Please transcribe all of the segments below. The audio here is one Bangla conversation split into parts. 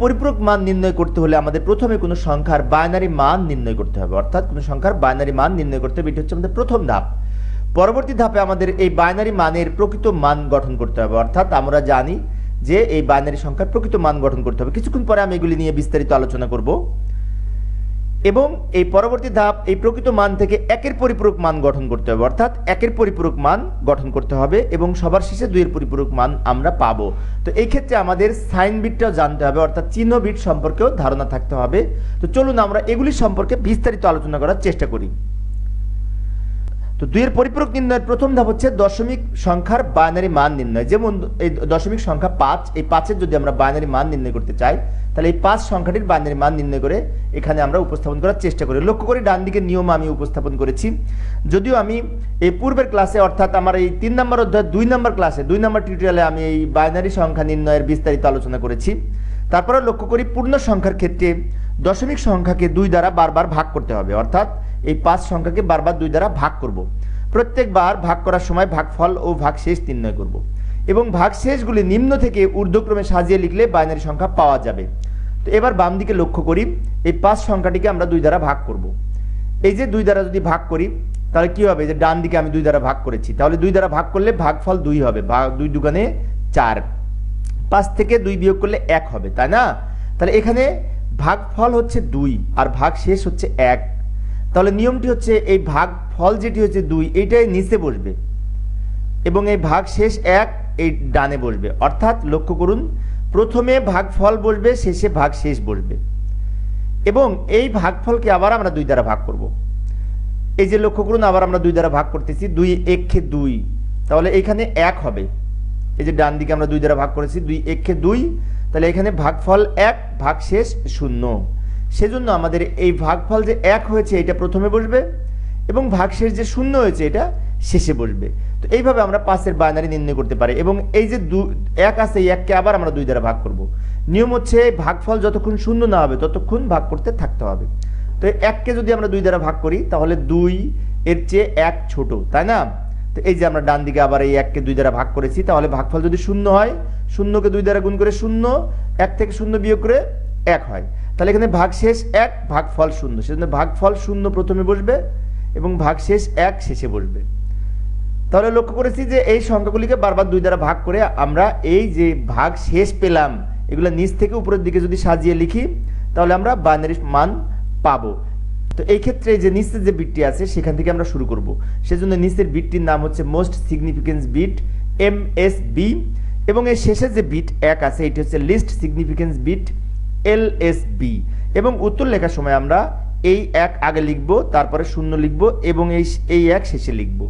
পরিপূরক মান নির্ণয় করতে হলে আমাদের প্রথমে কোনো সংখ্যার বাইনারি মান নির্ণয় করতে হবে, অর্থাৎ কোনো সংখ্যার বাইনারি মান নির্ণয় করতে হবে। এটি হচ্ছে আমাদের প্রথম ধাপ। পরবর্তী ধাপে আমাদের এই বাইনারি মানের প্রকৃত মান গঠন করতে হবে, অর্থাৎ আমরা জানি যে এই বাইনারি সংখ্যার প্রকৃত মান গঠন করতে হবে। কিছুক্ষণ পরে আমি এগুলি নিয়ে বিস্তারিত আলোচনা করব। এবং এই পরবর্তী ধাপ, এই প্রকৃত মান থেকে একের পরিপূরক মান গঠন করতে হবে, অর্থাৎ একের পরিপূরক মান গঠন করতে হবে এবং সবার শেষে দুইয়ের পরিপূরক মান আমরা পাবো। তো এই ক্ষেত্রে আমাদের সাইন বিটটাও জানতে হবে, অর্থাৎ চিহ্ন বিট সম্পর্কেও ধারণা থাকতে হবে। তো চলুন আমরা এগুলি সম্পর্কে বিস্তারিত আলোচনা করার চেষ্টা করি। তো দুইয়ের পরিপূরক নির্ণয়ের প্রথম ধাপ হচ্ছে দশমিক সংখ্যার বাইনারি মান নির্ণয়। যেমন এই দশমিক সংখ্যা 5, এই 5-এর যদি আমরা বাইনারি মান নির্ণয় করতে চাই, তাহলে এই 5 সংখ্যাটির বাইনারি মান নির্ণয় করে এখানে আমরা উপস্থাপন করার চেষ্টা করি। লক্ষ্য করি ডান দিকের নিয়ম আমি উপস্থাপন করেছি। যদিও আমি এই পূর্বের ক্লাসে, অর্থাৎ আমার এই 3 নম্বর অধ্যায় 2 নম্বর ক্লাসে, 2 নম্বর টিউটোরিয়ালে আমি এই বাইনারি সংখ্যা নির্ণয়ের বিস্তারিত আলোচনা করেছি। তারপরে লক্ষ্য করি পূর্ণ সংখ্যার ক্ষেত্রে দশমিক সংখ্যাকে 2 দ্বারা বারবার ভাগ করতে হবে, অর্থাৎ এই 5 সংখ্যাকে বারবার 2 দ্বারা ভাগ করব। প্রত্যেকবার ভাগ করার সময় ভাগফল ও ভাগশেষ নির্ণয় করব এবং ভাগশেষগুলি নিম্ন থেকে ঊর্ধ্বক্রমে সাজিয়ে লিখলে বাইনারি সংখ্যা পাওয়া যাবে। তো এবার বাম দিকে লক্ষ্য করি, এই 5 সংখ্যাটিকে আমরা 2 দ্বারা ভাগ করব। এই যে 2 দ্বারা যদি ভাগ করি তাহলে কি হবে, যে ডান দিকে আমি 2 দ্বারা ভাগ করেছি, তাহলে 2 দ্বারা ভাগ করলে ভাগফল 2 হবে, 2 দুগুণে 4, 5 থেকে 2 বিয়োগ করলে 1 হবে, তাই না? তাহলে এখানে ভাগফল হচ্ছে 2 আর ভাগশেষ হচ্ছে 1। তাহলে নিয়মটি হচ্ছে এই ভাগফল যেটি হচ্ছে 2 এইটাই নিচে বসবে এবং এই ভাগশেষ 1 এই ডানে বসবে, অর্থাৎ লক্ষ্য করুন প্রথমে ভাগফল বসবে, শেষে ভাগশেষ বসবে এবং এই ভাগফলকে আবার আমরা 2 দ্বারা ভাগ করব। এই যে লক্ষ্য করুন আবার আমরা 2 দ্বারা ভাগ করতেছি, 2 1 2, তাহলে এখানে 1 হবে। এই যে ডান দিকে আমরা 2 দ্বারা ভাগ করেছি, 2 1 2, তাহলে এখানে ভাগফল 1, ভাগশেষ 0। সেজন্য আমাদের এই ভাগফল যে 1 হয়েছে এটা প্রথমে বসবে এবং ভাগশেষ যে 0 হয়েছে এটা শেষে বসবে। তো এইভাবে আমরা 5-এর বাইনারি নির্ণয় করতে পারি। এবং এই যে 1 আছে, এই 1কে আবার আমরা 2 দ্বারা ভাগ করব। নিয়ম হচ্ছে ভাগফল যতক্ষণ 0 না হবে ততক্ষণ ভাগ করতে থাকতে হবে। তো 1কে যদি আমরা 2 দ্বারা ভাগ করি তাহলে 2 এর চেয়ে 1 ছোট, তাই না? তো এই যে আমরা ডান দিকে আবার এই 1কে 2 দ্বারা ভাগ করেছি, তাহলে ভাগফল যদি 0 হয়, 0কে 2 দ্বারা গুণ করে 0, 1 থেকে 0 বিয়োগ করে 1 হয়, তাহলে এখানে ভাগশেষ 1, ভাগফল 0। সেজন্য ভাগফল 0 প্রথমে বসবে এবং ভাগশেষ 1 শেষে বসবে। তাহলে লক্ষ্য করেছি যে এই সংখ্যাগুলিকে বারবার 2 দ্বারা ভাগ করে আমরা এই যে ভাগশেষ পেলাম, এগুলো নিচ থেকে উপরের দিকে যদি সাজিয়ে লিখি তাহলে আমরা বাইনারি মান পাবো। তো এই ক্ষেত্রে যে নিচের যে বিটটি আছে সেখান থেকে আমরা শুরু করব। সেজন্য নিচের বিটটির নাম হচ্ছে মোস্ট সিগনিফিকেন্স বিট, MSB, এবং এই শেষের যে বিট 1 আছে এটি হচ্ছে লিস্ট সিগনিফিকেন্স বিট, LSB। এবং উত্তর লেখার সময় আমরা এই 1 আগে লিখব, তারপরে 0 লিখব এবং এই 1 শেষে লিখব।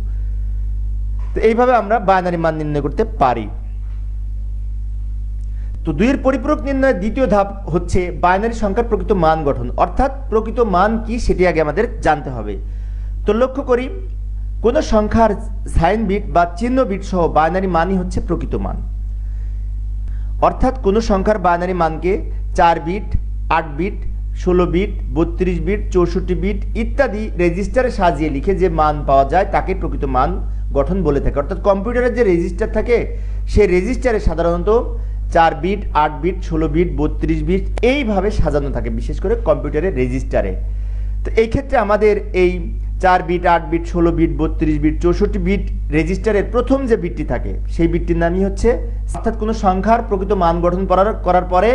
তো এইভাবে আমরা বাইনারি মান নির্ণয় করতে পারি। তো 2-এর পরিপূরক নির্ণয়ের দ্বিতীয় ধাপ হচ্ছে বাইনারি সংখ্যার প্রকৃত মান গঠন, অর্থাৎ প্রকৃত মান কি সেটি আগে আমাদের জানতে হবে। তো লক্ষ্য করি কোন সংখ্যার সাইন বিট বা চিহ্ন বিট সহ বাইনারি মানই হচ্ছে প্রকৃত মান। অর্থাৎ কোন সংখ্যার বাইনারি মানকে 4 bit, 8 bit, 16 bit, 32 bit, 64 bit ইত্যাদি রেজিস্টারে সাজিয়ে লিখে যে মান পাওয়া যায় তাকে প্রকৃত মান গঠন বলে থাকে। অর্থাৎ কম্পিউটারের যে রেজিস্টার থাকে সেই রেজিস্টারে সাধারণত 4 বিট, 8 বিট, 16 বিট, 32 বিট এইভাবে সাজানো থাকে, বিশেষ করে কম্পিউটারের রেজিস্টারে। তো এই ক্ষেত্রে আমাদের এই 4 bit, 8 bit, 16 bit, 32 bit, 64 bit রেজিস্টারের প্রথম যে বিটটি থাকে সেই বিটটির নামই হচ্ছে, অর্থাৎ কোনো সংখ্যার প্রকৃত মান গঠন করার পরে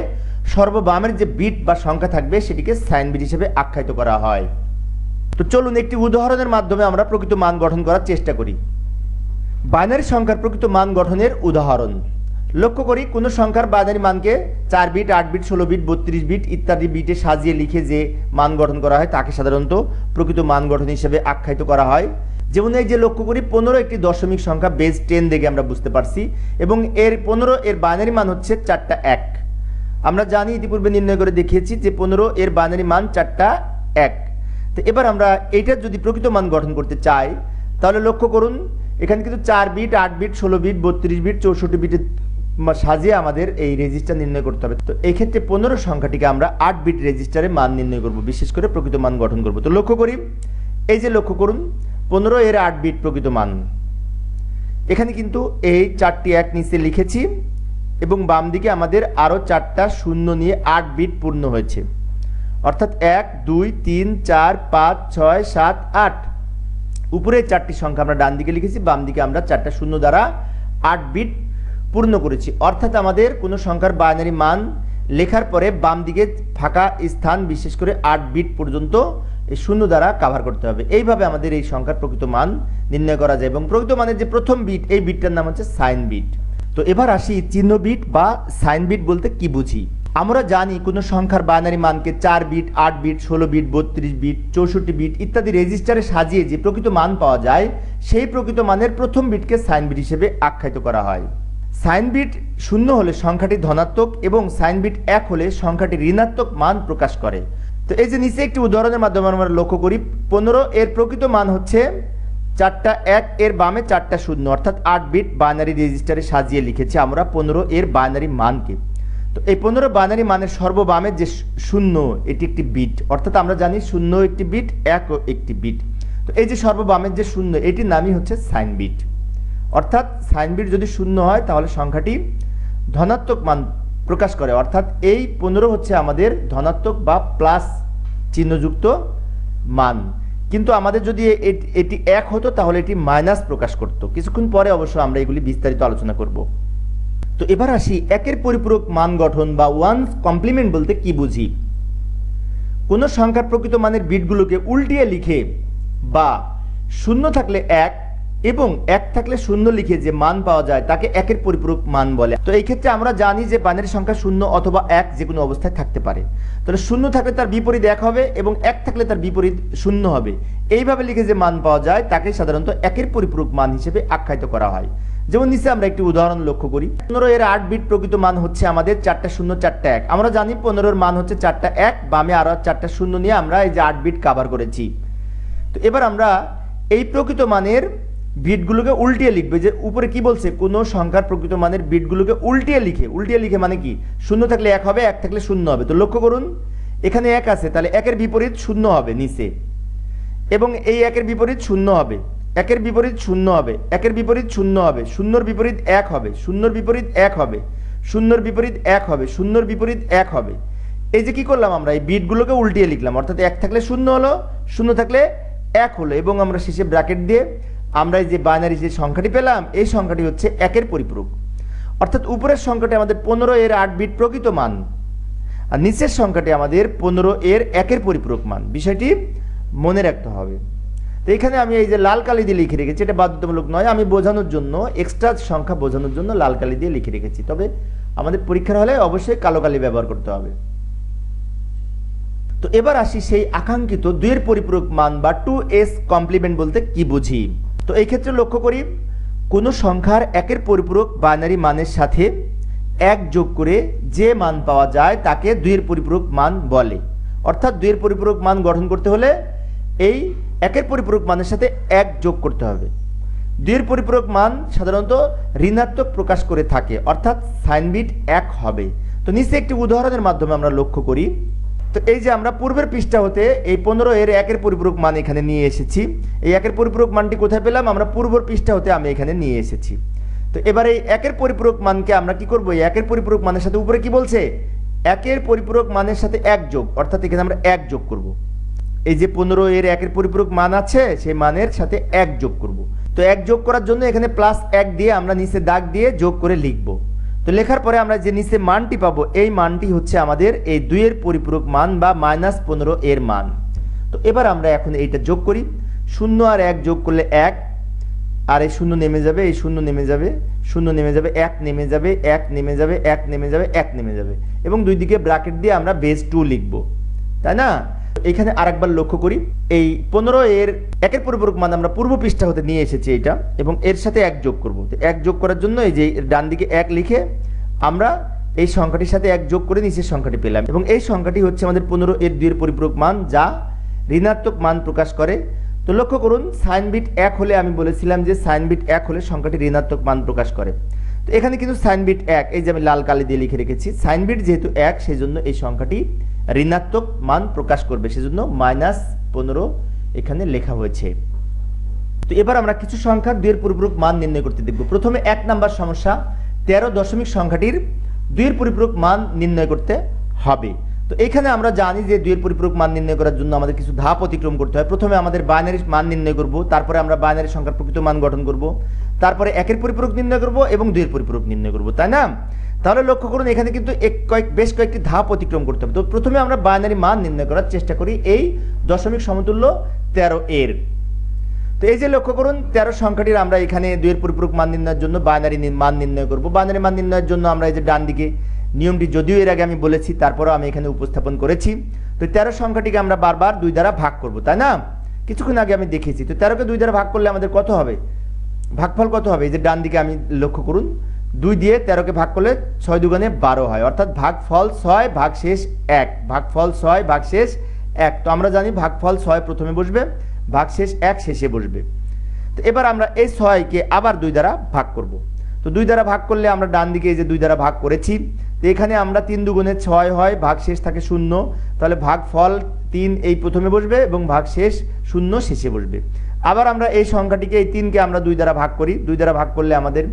সর্ববামের যে বিট বা সংখ্যা থাকবে সেটিকে সাইন বিট হিসেবে আখ্যায়িত করা হয়। তো চলুন একটি উদাহরণের মাধ্যমে আমরা প্রকৃত মান গঠন করার চেষ্টা করি। বাইনারি সংখ্যার প্রকৃত মান গঠনের উদাহরণ। লক্ষ্য করি কোনো সংখ্যার বাইনারি মানকে 4 বিট, 8 বিট, 16 বিট, 32 বিট ইত্যাদি বিটে সাজিয়ে লিখে যে মান গঠন করা হয় তাকে সাধারণত প্রকৃত মান গঠন হিসেবে আখ্যায়িত করা হয়। যেমন এই যে লক্ষ্য করি 15 একটি দশমিক সংখ্যা, বেস 10 দেখে আমরা বুঝতে পারছি এবং এর 15 এর বাইনারি মান হচ্ছে 4টা 1। আমরা জানি ইতিপূর্বে নির্ণয় করে দেখিয়েছি যে 15 এর বাইনারি মান 4টা 1। তো এবার আমরা এইটার যদি প্রকৃত মান গঠন করতে চাই তাহলে লক্ষ্য করুন এখানে কিন্তু 4 বিট, 8 বিট, 16 বিট, 32 বিট, 64 বিটের সাজিয়ে আমাদের এই রেজিস্টার নির্ণয় করতে হবে। তো এই ক্ষেত্রে 15 সংখ্যাটিকে আমরা 8 বিট রেজিস্টারে মান নির্ণয় করব, বিশেষ করে প্রকৃত মান গঠন করব। তো লক্ষ্য করি এই যে লক্ষ্য করুন 15 এর 8 বিট প্রকৃত মান, এখানে কিন্তু এই 4টি 1 নিচে লিখেছি এবং বাম দিকে আমাদের আরও 4টা শূন্য নিয়ে 8 বিট পূর্ণ হয়েছে, অর্থাৎ 1 2 3 4 5 6 7 8। উপরে 4টি সংখ্যা আমরা ডান দিকে লিখেছি, বাম দিকে আমরা 4টা শূন্য দ্বারা 8 বিট পূর্ণ করেছি। অর্থাৎ আমাদের কোনো সংখ্যার বাইনারি মান লেখার পরে বাম দিকে ফাঁকা স্থান বিশেষ করে 8 বিট পর্যন্ত এই শূন্য দ্বারা কভার করতে হবে। এইভাবে আমাদের এই সংখ্যার প্রকৃত মান নির্ণয় করা যায় এবং প্রকৃত মানের যে প্রথম বিট, এই বিটটার নাম হচ্ছে সাইন বিট। তো এবার আসি চিহ্ন বিট বা সাইন বিট বলতে কি বুঝি। আমরা জানি কোনো সংখ্যার বাইনারি মানকে 4 bit, 8 bit, 16 bit, 32 bit, 64 bit ইত্যাদি রেজিস্টারে সাজিয়ে যে প্রকৃত মান পাওয়া যায়, সেই প্রকৃত মানের প্রথম বিটকে সাইন বিট হিসেবে আখ্যায়িত করা হয়। সাইন বিট 0 হলে সংখ্যাটি ধনাত্মক এবং সাইন বিট 1 হলে সংখ্যাটি ঋণাত্মক মান প্রকাশ করে। তো এই যে নিচে একটি উদাহরণের মাধ্যমে আমরা লক্ষ্য করি, 15 এর প্রকৃত মান হচ্ছে 4টা 1, এর বামে 4টা শূন্য, অর্থাৎ 8 বিট বাইনারি রেজিস্টারে সাজিয়ে লিখেছি আমরা 15 এর বাইনারি মানকে। তো এই 15 বাইনারি মানের সর্ববামের যে শূন্য, এটি একটি বিট, অর্থাৎ আমরা জানি 0 একটি বিট, 1 একটি বিট। তো এই যে সর্ববামের যে শূন্য, এটির নামই হচ্ছে সাইন বিট। অর্থাৎ সাইন বিট যদি 0 হয় তাহলে সংখ্যাটি ধনাত্মক মান প্রকাশ করে, অর্থাৎ এই 15 হচ্ছে আমাদের ধনাত্মক বা প্লাস চিহ্নযুক্ত মান। কিন্তু আমাদের যদি এটি 1 হতো তাহলে এটি মাইনাস প্রকাশ করত। কিছুক্ষণ পরে অবশ্য আমরা এগুলি বিস্তারিত আলোচনা করব। তো এবার আসি একের পরিপূরক মান গঠন বা ওয়ানস কমপ্লিমেন্ট বলতে কি বুঝি। কোন সংখ্যার প্রকৃত মানের বিটগুলোকে উল্টিয়ে লিখে বা 0 থাকলে 1 এবং 1 থাকলে 0 লিখে যে মান পাওয়া যায় তাকে একের পরিপূরক মান বলে। তো এই ক্ষেত্রে আমরা জানি যে বাইনারি সংখ্যা 0 অথবা 1 যে কোনো অবস্থায় থাকতে পারে। তাহলে 0 থাকলে তার বিপরীত 1 হবে এবং 1 থাকলে তার বিপরীত 0 হবে। এইভাবে লিখে যে মান পাওয়া যায় তাকে সাধারণত একের পরিপূরক মান হিসেবে আখ্যায়িত করা হয়। যেমন নিচে আমরা একটি উদাহরণ লক্ষ্য করি, 15 এর 8 বিট প্রকৃত মান হচ্ছে আমাদের 4টা 0 4টা 1। আমরা জানি 15 এর মান হচ্ছে 4টা 1, বামে আরো 4টা শূন্য নিয়ে আমরা এই যে 8 বিট কভার করেছি। তো এবার আমরা এই প্রকৃত মানের বিটগুলোকে উল্টিয়ে লিখবে। যে উপরে কি বলছে, কোন সংখ্যার প্রকৃত মানের বিটগুলোকে উল্টিয়ে লিখে মানে কি, 0 থাকলে 1 হবে, 1 থাকলে 0 হবে। তো লক্ষ্য করুন এখানে 1 আছে, তাহলে 1 এর বিপরীত 0 হবে নিচে, এবং এই 1 এর বিপরীত 0 হবে, 1 এর বিপরীত 0 হবে, 1 এর বিপরীত 0 হবে, 0 এর বিপরীত 1 হবে, 0 এর বিপরীত 1 হবে, 0 এর বিপরীত 1 হবে, 0 এর বিপরীত 1 হবে। এই যে কি করলাম, আমরা এই বিটগুলোকে উল্টিয়ে লিখলাম, অর্থাৎ 1 থাকলে 0 হলো, 0 থাকলে 1 হলো, এবং আমরা শেষে ব্র্যাকেট দিয়ে আমরা এই যে বাইনারি যে সংখ্যাটি পেলাম, এই সংখ্যাটি হচ্ছে একের পরিপূরক। অর্থাৎ উপরের সংখ্যাটি আমাদের 15 এর 8 বিট প্রকৃত মান, আর নিচের সংখ্যাটি আমাদের 15 এর একের পরিপূরক মান। বিষয়টি মনে রাখতে হবে। তো এখানে আমি এই যে লাল কালি দিয়ে লিখে রেখেছি, এটা বাধ্যতামূলক নয়, আমি বোঝানোর জন্য, এক্সট্রা সংখ্যা বোঝানোর জন্য লাল কালি দিয়ে লিখে রেখেছি। তবে আমাদের পরীক্ষার হলে অবশ্যই কালো কালি ব্যবহার করতে হবে। তো এবার আসি সেই আকাঙ্ক্ষিত 2 এর পরিপূরক মান বা 2s কমপ্লিমেন্ট বলতে কি বুঝি। তো এই ক্ষেত্রে লক্ষ্য করি, কোন সংখ্যার একের পরিপূরক বাইনারি মানের সাথে 1 যোগ করে যে মান পাওয়া যায় তাকে 2 এর পরিপূরক মান বলে। অর্থাৎ 2 এর পরিপূরক মান গঠন করতে হলে এই একের পরিপূরক মানের সাথে 1 যোগ করতে হবে। 2 এর পরিপূরক মান সাধারণত ঋণাত্মক প্রকাশ করে থাকে, অর্থাৎ সাইন বিট 1 হবে। তো নিচে একটি উদাহরণের মাধ্যমে আমরা লক্ষ্য করি। তো এই যে আমরা পূর্বের পৃষ্ঠা হতে এই 15 এর একের পরিপূরক মান এখানে নিয়ে এসেছি। এই একের পরিপূরক মানটি কোথায় পেলাম, আমরা পূর্বের পৃষ্ঠা হতে আমি এখানে নিয়ে এসেছি। তো এবার এই একের পরিপূরক মানকে আমরা কি করব, এই একের পরিপূরক মানের সাথে উপরে কি বলছে, একের পরিপূরক মানের সাথে 1 যোগ, অর্থাৎ এখানে আমরা 1 যোগ করব। এই যে 15 এর একের পরিপূরক মান আছে, সেই মানের সাথে 1 যোগ করব। তো 1 যোগ করার জন্য এখানে +1 দিয়ে আমরা নিচে দাগ দিয়ে যোগ করে লিখব। তো লেখার পরে আমরা যে নিচে মানটি পাবো, এই মানটি হচ্ছে আমাদের এই 2 এর পরিপূরক মান বা -15 এর মান। তো এবার আমরা এখন এইটা যোগ করি, 0 আর 1 যোগ করলে 1, আর এই 0 নেমে যাবে, এই 0 নেমে যাবে, 0 নেমে যাবে, 1 নেমে যাবে, 1 নেমে যাবে, 1 নেমে যাবে, 1 নেমে যাবে, এবং দুই দিকে ব্র্যাকেট দিয়ে আমরা বেস 2 লিখব, তাই না। এখানে আরেকবার লক্ষ্য করি, এই 15 এর একের পরিপূরক মান আমরা পূর্ব পৃষ্ঠা হতে নিয়ে এসেছি এটা, এবং এর সাথে 1 যোগ করব। তো 1 যোগ করার জন্য এই যে ডান দিকে 1 লিখে আমরা এই সংখ্যাটির সাথে 1 যোগ করে নিচের সংখ্যাটি পেলাম, এবং এই সংখ্যাটি হচ্ছে আমাদের 15 এর 2 এর পরিপূরক মান, যা ঋণাত্মক মান প্রকাশ করে। তো লক্ষ্য করুন, সাইন বিট 1 হলে আমি বলেছিলাম যে সাইন বিট 1 হলে সংখ্যাটি ঋণাত্মক মান প্রকাশ করে। তো এখানে কিন্তু সাইন বিট 1, এই যে আমি লাল কালি দিয়ে লিখে রেখেছি, সাইন বিট যেহেতু 1 সেই জন্য এই সংখ্যাটি ঋণাত্মক মান প্রকাশ করবে, সেজন্য -15 এখানে লেখা হয়েছে। তো এবার আমরা কিছু সংখ্যার 2 এর পরিপূরক মান নির্ণয় করতে দেখব। প্রথমে 1 নাম্বার সমস্যা, 13 দশমিক সংখ্যাটির 2-এর পরিপূরক মান নির্ণয় করতে হবে। তো এখানে আমরা জানি যে 2-এর পরিপূরক মান নির্ণয় করার জন্য আমাদের কিছু ধাপ অতিক্রম করতে হয়। প্রথমে আমাদের বাইনারি মান নির্ণয় করব, তারপরে আমরা বাইনারি সংখ্যার প্রকৃত মান গঠন করব, তারপরে 1-এর পরিপূরক নির্ণয় করব এবং 2-এর পরিপূরক নির্ণয় করব, তাই না? তাহলে লক্ষ্য করুন এখানে কিন্তু বেশ কয়েকটি ধাপ অতিক্রম করতে হবে। তো প্রথমে আমরা বাইনারি মান নির্ণয় করার চেষ্টা করি এই দশমিক সমতুল্য 13 এর। তো এই যে লক্ষ্য করুন 13 সংখ্যাটির আমরা এখানে 2-এর পরিপূরক মান নির্ণয়ের জন্য বাইনারি মান নির্ণয় করব। বাইনারি মান নির্ণয়ের জন্য আমরা এই যে ডান দিকে নিয়মটি যদিও এর আগে আমি বলেছি, তারপরেও আমি এখানে উপস্থাপন করেছি। তো 13 সংখ্যাটিকে আমরা বারবার 2 দ্বারা ভাগ করব, তাই না? কিছুক্ষণ আগে আমি দেখিয়েছি। তো 13কে 2 দ্বারা ভাগ করলে আমাদের কত হবে, ভাগফল কত হবে? এই যে ডান দিকে আমি লক্ষ্য করুন 2 দিয়ে 13কে ভাগ করলে 6 দুগুণে 12 হয়, অর্থাৎ ভাগফল 6 ভাগশেষ 1, ভাগফল 6 ভাগশেষ 1। তো আমরা জানি ভাগফল 6 প্রথমে বসবে, ভাগশেষ 1 শেষে বসবে। তো এবার আমরা এই 6কে আবার 2 দ্বারা ভাগ করব। তো 2 দ্বারা ভাগ করলে আমরা ডান দিকে এই যে 2 দ্বারা ভাগ করেছি। তো এখানে আমরা 3 দুগুণে 6 হয়, ভাগশেষ থাকে 0, তাহলে ভাগফল 3 এই প্রথমে বসবে এবং ভাগশেষ 0 শেষে বসবে। আবার আমরা এই সংখ্যাটিকে এই 3কে আমরা 2 দ্বারা ভাগ করি। 2 দ্বারা ভাগ করলে আমাদের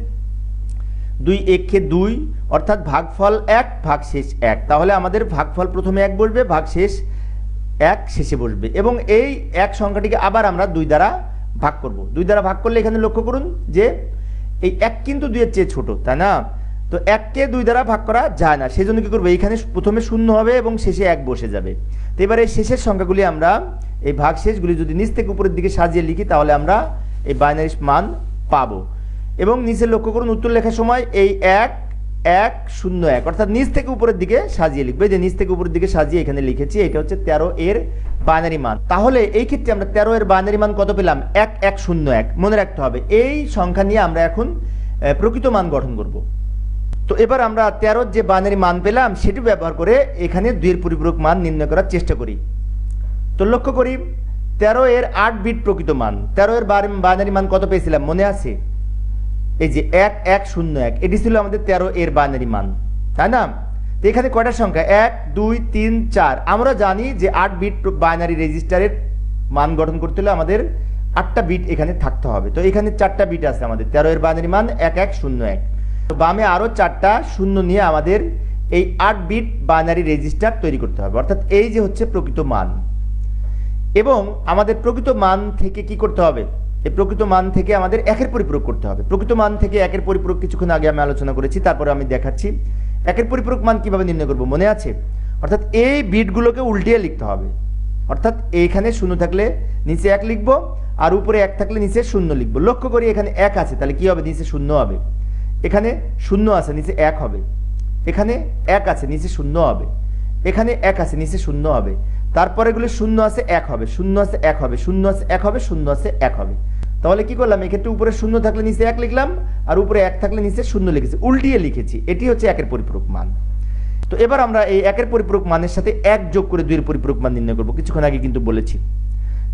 2 1-এ 2, অর্থাৎ ভাগফল 1 ভাগশেষ 1। তাহলে আমাদের ভাগফল প্রথমে 1 বসবে, ভাগশেষ 1 শেষে বসবে। এবং এই 1 সংখ্যাটিকে আবার আমরা 2 দ্বারা ভাগ করব। 2 দ্বারা ভাগ করলে এখানে লক্ষ্য করুন যে এই 1 কিন্তু 2-এর চেয়ে ছোট, তাই না? তো 1কে 2 দ্বারা ভাগ করা যায় না, সেই জন্য কি করবো, এইখানে প্রথমে 0 হবে এবং শেষে 1 বসে যাবে। তো এবার এই শেষের সংখ্যাগুলি আমরা এই ভাগশেষগুলি যদি নিচ থেকে উপরের দিকে সাজিয়ে লিখি তাহলে আমরা এই বাইনারি মান পাবো। এবং নিচে লক্ষ্য করুন উত্তর লেখার সময় এই 1 1 0 1 অর্থাৎ নিচ থেকে উপরের দিকে সাজিয়ে লিখবে। যে নিচ থেকে উপরের দিকে সাজিয়ে এখানে লিখেছি, এটা হচ্ছে 13 এর বাইনারি মান। তাহলে এই ক্ষেত্রে আমরা 13 এর বাইনারি মান কত পেলাম? 1 1 0 1। মনে রাখতে হবে এই সংখ্যা নিয়ে আমরা এখন প্রকৃত মান গঠন করব। তো এবার আমরা 13 যে বাইনারি মান পেলাম সেটি ব্যবহার করে এখানে 2-এর পরিপূরক মান নির্ণয় করার চেষ্টা করি। তো লক্ষ্য করি 13 এর 8 বিট প্রকৃত মান। 13 এর বাইনারি মান কত পেয়েছিলাম মনে আছে? এই যে 1 1 0 1, এটি ছিল আমাদের 13 এর বাইনারি মান, তাই না? তো এখানে কয়টা সংখ্যা? 1 2 3 4। আমরা জানি যে 8 বিট বাইনারি রেজিস্টারের মান গঠন করতে হলে আমাদের 8টা বিট এখানে থাকতে হবে। তো এখানে 4টা বিট আছে আমাদের 13 এর বাইনারি মান 1 1 0 1। তো বামে আরো 4টা শূন্য নিয়ে আমাদের এই 8 বিট বাইনারি রেজিস্টার তৈরি করতে হবে, অর্থাৎ এই যে হচ্ছে প্রকৃত মান। এবং আমাদের প্রকৃত মান থেকে কি করতে হবে? এই প্রকৃত মান থেকে আমাদের 1-এর পরিপূরক করতে হবে। প্রকৃত মান থেকে 1-এর পরিপূরক কিছুক্ষণ আগে আমি আলোচনা করেছি, তারপরে আমি দেখাচ্ছি 1-এর পরিপূরক মান কিভাবে নির্ণয় করব, মনে আছে? অর্থাৎ এই বিটগুলোকে উল্টিয়ে লিখতে হবে। অর্থাৎ এইখানে 0 থাকলে নিচে 1 লিখব, আর উপরে 1 থাকলে নিচে 0 লিখব। লক্ষ্য করি এখানে 1 আছে, তাহলে কি হবে? নিচে 0 হবে। এখানে 0 আছে, নিচে 1 হবে। এখানে 1 আছে, নিচে 0 হবে। এখানে 1 আছে, নিচে 0 হবে। তারপরে এগুলো 0 আছে 1 হবে, 0 আছে 1 হবে, 0 আছে 1 হবে, 0 আছে 1 হবে। তাহলে কি করলাম? এক্ষেত্রে উপরে 0 থাকলে নিচে 1 লিখলাম, আর উপরে 1 থাকলে নিচে 0 লিখেছি, উল্টিয়ে লিখেছি। এটি হচ্ছে 1-এর পরিপূরক মান। তো এবার আমরা এই 1-এর পরিপূরক মানের সাথে 1 যোগ করে 2-এর পরিপূরক মান নির্ণয় করব, কিছুক্ষণ আগে কিন্তু বলেছি।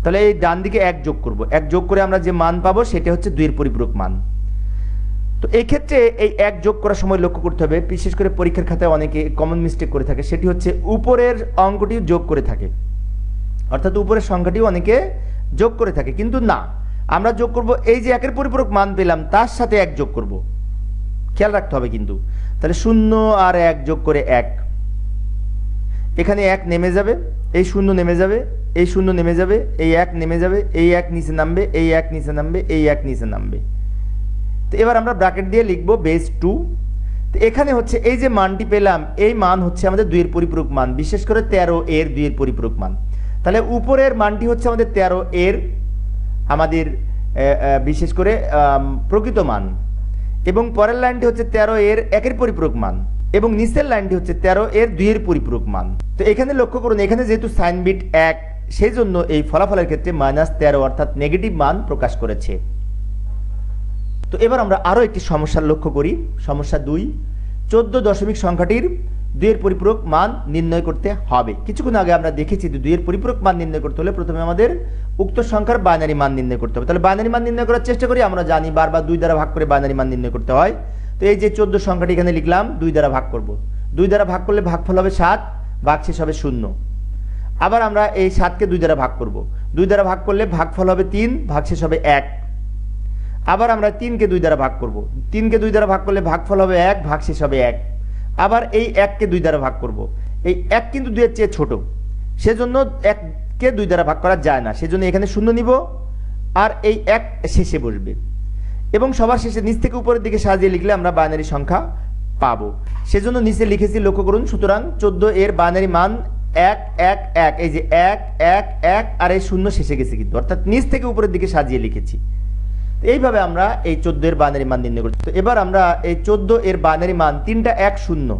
তাহলে এই ডান দিকে 1 যোগ করব, 1 যোগ করে আমরা যে মান পাবো সেটা হচ্ছে 2-এর পরিপূরক মান। তো এই ক্ষেত্রে এই 1 যোগ করার সময় লক্ষ্য করতে হবে, বিশেষ করে পরীক্ষার খাতায় অনেকে কমন মিস্টেক করে থাকে, সেটি হচ্ছে উপরের অঙ্কটি যোগ করে থাকে, অর্থাৎ উপরের সংখ্যাটিও অনেকে যোগ করে থাকে, কিন্তু না, আমরা যোগ করব এই যে 1-এর পরিপূরক মান পেলাম তার সাথে 1 যোগ করব, খেয়াল রাখতে হবে কিন্তু। তাহলে 0 আর 1 যোগ করে 1, এখানে 1 নেমে যাবে, এই 0 নেমে যাবে, এই 0 নেমে যাবে, এই 1 নেমে যাবে, এই 1 নিচে নামবে, এই 1 নিচে নামবে, এই 1 নিচে নামবে। তো এবার আমরা ব্র্যাকেট দিয়ে লিখব বেস 2। তো এখানে হচ্ছে এই যে মানটি পেলাম, এই মান হচ্ছে আমাদের 2-এর পরিপূরক মান, বিশেষ করে 13 এর 2-এর পরিপূরক মান। তাহলে উপরের মানটি হচ্ছে আমাদের 13 এর আমাদের বিশেষ করে প্রকৃত মান, এবং পরের লাইনটি হচ্ছে 13 এর 1-এর পরিপূরক মান, এবং নিচের লাইনটি হচ্ছে 13 এর 2-এর পরিপূরক মান। তো এখানে লক্ষ্য করুন, এখানে যেহেতু সাইন বিট 1, সেই জন্য এই ফলাফলের ক্ষেত্রে -13 অর্থাৎ নেগেটিভ মান প্রকাশ করেছে। তো এবার আমরা আরো একটি সমস্যার লক্ষ্য করি। সমস্যা 2, 14 দশমিক সংখ্যাটির 2-এর পরিপূরক মান নির্ণয় করতে হবে। কিছুক্ষণ আগে আমরা দেখেছি যে 2-এর পরিপূরক মান নির্ণয় করতে হলে প্রথমে আমাদের উক্ত সংখ্যার বাইনারি মান নির্ণয় করতে হবে। তাহলে বাইনারি মান নির্ণয় করার চেষ্টা করি। আমরা জানি বারবার 2 দ্বারা ভাগ করে বাইনারি মান নির্ণয় করতে হয়। তো এই যে 14 সংখ্যাটি এখানে লিখলাম, 2 দ্বারা ভাগ করব। 2 দ্বারা ভাগ করলে ভাগফল হবে 7, ভাগশেষ হবে 0। আবার আমরা এই 7কে 2 দ্বারা ভাগ করব। 2 দ্বারা ভাগ করলে ভাগফল হবে 3, ভাগশেষ হবে 1। আবার আমরা 3কে 2 দ্বারা ভাগ করব। 3কে 2 দ্বারা ভাগ করলে ভাগফল হবে 1, ভাগশেষ হবে 1। আবার এই 1কে 2 দ্বারা ভাগ করব। এই 1 কিন্তু 2 এর চেয়ে ছোট, সেজন্য 1কে 2 দ্বারা ভাগ করা যায় না, সেজন্য এখানে শূন্য নিব আর এই 1 শেষে বসবে এবং সবার শেষে নিচ থেকে উপরের দিকে সাজিয়ে লিখলে আমরা বাইনারি সংখ্যা পাবো। সেজন্য নিচে লিখেছি, লক্ষ্য করুন। সুতরাং 14 এর বাইনারি মান 1 1 1, এই যে 1 1 1 আর এই শূন্য শেষে গেছে কিন্তু, অর্থাৎ নিচ থেকে উপরের দিকে সাজিয়ে লিখেছি। এইভাবে আমরা এই 14 এর বাইনারি মান নির্ণয় করছি। তো এবার আমরা এই 14 এর বাইনারি মান 3টা 1 0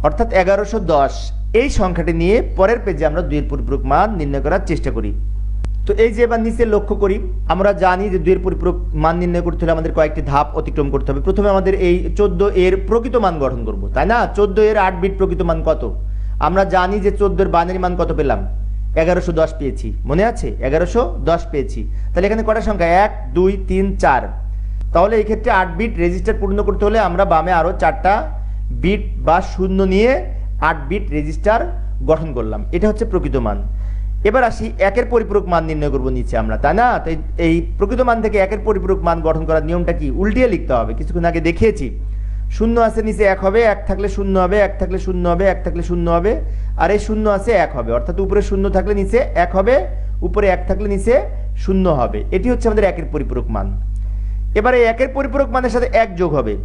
অর্থাৎ 1110 এই সংখ্যাটি নিয়ে পরের পেজে আমরা 2 এর পরিপূরক মান নির্ণয় করার চেষ্টা করি। তো এই যে এবার নিচে লক্ষ্য করি, আমরা জানি যে 2 এর পরিপূরক মান নির্ণয় করতে হলে আমাদের কয়েকটি ধাপ অতিক্রম করতে হবে। প্রথমে আমাদের এই 14 এর প্রকৃত মান গঠন করব, তাই না? 14 এর 8 বিট প্রকৃত মান কত? আমরা জানি যে 14 এর বাইনারি মান কত পেলাম? 1110 পেয়েছি, মনে আছে? 1110 পেয়েছি। তাহলে এখানে কটা সংখ্যা? 1 2 3 4। তাহলে এই ক্ষেত্রে 8 বিট রেজিস্টার পূর্ণ করতে হলে আমরা বামে আরো 4টা বিট বা শূন্য নিয়ে 8 বিট রেজিস্টার গঠন করলাম। এটা হচ্ছে প্রকৃত মান। এবার আসি 1 এর পরিপূরক মান নির্ণয় করব নিচে আমরা, তাই না? তো এই প্রকৃত মান থেকে 1 এর পরিপূরক মান গঠন করার নিয়মটা কি? উল্টিয়ে লিখতে হবে, কিছুক্ষণ আগে দেখিয়েছি। শূন্য আছে নিচে 1 হবে, 1 থাকলে 0 হবে, 1 থাকলে 0 হবে, 1 থাকলে 0 হবে, আর এই 0 আছে 1 হবে, অর্থাৎ উপরে 0 থাকলে নিচে 1 হবে, উপরে 1 থাকলে নিচে 0 হবে। এটি হচ্ছে আমাদের 1 এর পরিপূরক মান। এবারে 1 এর পরিপূরক মানের সাথে 1 যোগ হবে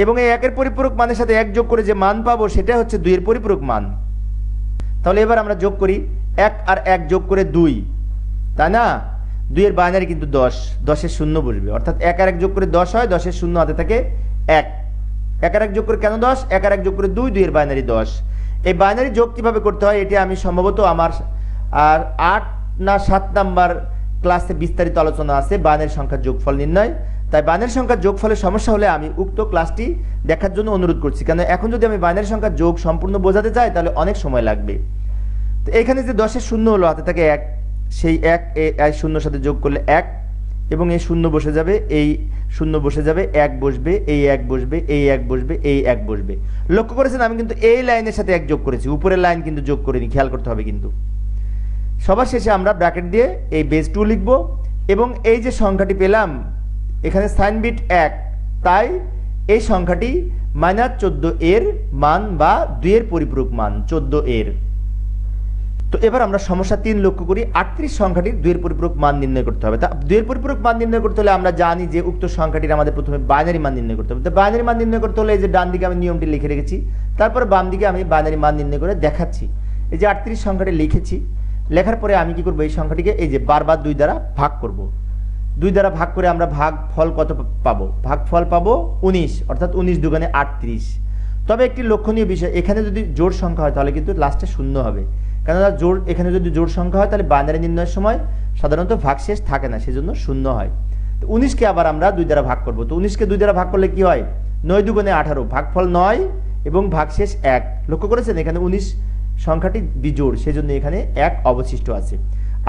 এবং এই 1 এর পরিপূরক মানের সাথে 1 যোগ করে যে মান পাবো সেটা হচ্ছে 2 এর পরিপূরক মান। তাহলে এবার আমরা যোগ করি, 1 আর 1 যোগ করে 2, তাই না? 2 এর বাইনারি কিন্তু 10, 10 এর শূন্য বসবে, অর্থাৎ 1 আর 1 যোগ করে 10 হয়, 10 এর শূন্য হাতে থাকে 1। 1 আর 1 যোগ করে কেন 10? 1 আর 1 যোগ করে 2, 2 এর বাইনারি 10। এই বাইনারি যোগ কিভাবে করতে হয় এটি আমি সম্ভবত আমার আর 8 না 7 নাম্বার ক্লাসে বিস্তারিত আলোচনা আছে বাইনারি সংখ্যার যোগফল নির্ণয়। তাই বাইনারি সংখ্যার যোগফলের সমস্যা হলে আমি উক্ত ক্লাসটি দেখার জন্য অনুরোধ করছি, কারণ এখন যদি আমি বাইনারি সংখ্যার যোগ সম্পূর্ণ বোঝাতে চাই তাহলে অনেক সময় লাগবে। তো এখানে যে 10 এর শূন্য হলো, হাতে থাকে 1, সেই 1 এই শূন্যর সাথে যোগ করলে 1 এবং এই শূন্য বসে যাবে, এই শূন্য বসে যাবে, 1 বসবে, এই 1 বসবে, এই 1 বসবে, এই 1 বসবে। লক্ষ্য করেছেন আমি কিন্তু এই লাইনের সাথে 1 যোগ করেছি, উপরের লাইন কিন্তু যোগ করিনি, খেয়াল করতে হবে কিন্তু। সবার শেষে আমরা ব্র্যাকেট দিয়ে এই বেস 2 লিখব এবং এই যে সংখ্যাটি পেলাম এখানে সাইন বিট 1, তাই এই সংখ্যাটি -14 এর মান বা 2 এর পরিপূরক মান 14 এর। তো এবার আমরা সমস্যা 3 লক্ষ্য করি। 38 সংখ্যাটির 2 এর পরিপূরক মান নির্ণয় করতে হবে। তা 2 এর পরিপূরক মান নির্ণয় করতে হলে আমরা জানি যে উক্ত সংখ্যাটির আমাদের প্রথমে বাইনারি মান নির্ণয় করতে হবে। তো বাইনারি মান নির্ণয় করতে হলে এই যে ডান দিকে আমি নিয়মটি লিখে রেখেছি, তারপর বাম দিকে আমি বাইনারি মান নির্ণয় করে দেখাচ্ছি। এই যে 38 সংখ্যাটি লিখেছি, লেখার পরে আমি কি করব? এই সংখ্যাটিকে এই যে বারবার 2 দ্বারা ভাগ করব। 2 দ্বারা ভাগ করে আমরা ভাগফল কত পাবো? ভাগফল পাবো 19, অর্থাৎ 19 দুগুণে 38। তবে একটি লক্ষণীয় বিষয়, এখানে যদি জোড় সংখ্যা হয় তাহলে কিন্তু লাস্টে শূন্য হবে, কেননা এখানে যদি জোড় সংখ্যা হয় তাহলে বাইনারি নির্ণয়ের সময় সাধারণত ভাগশেষ থাকে না, সেজন্য শূন্য হয়। তো 19কে আবার আমরা 2 দ্বারা ভাগ করব। তো 19কে 2 দ্বারা ভাগ করলে কি হয়? 9 দুগুণে 18, ভাগফল 9 এবং ভাগশেষ 1। লক্ষ্য করেছেন এখানে 19 সংখ্যাটি বিজোড়, সেজন্য এখানে 1 অবশিষ্ট আছে।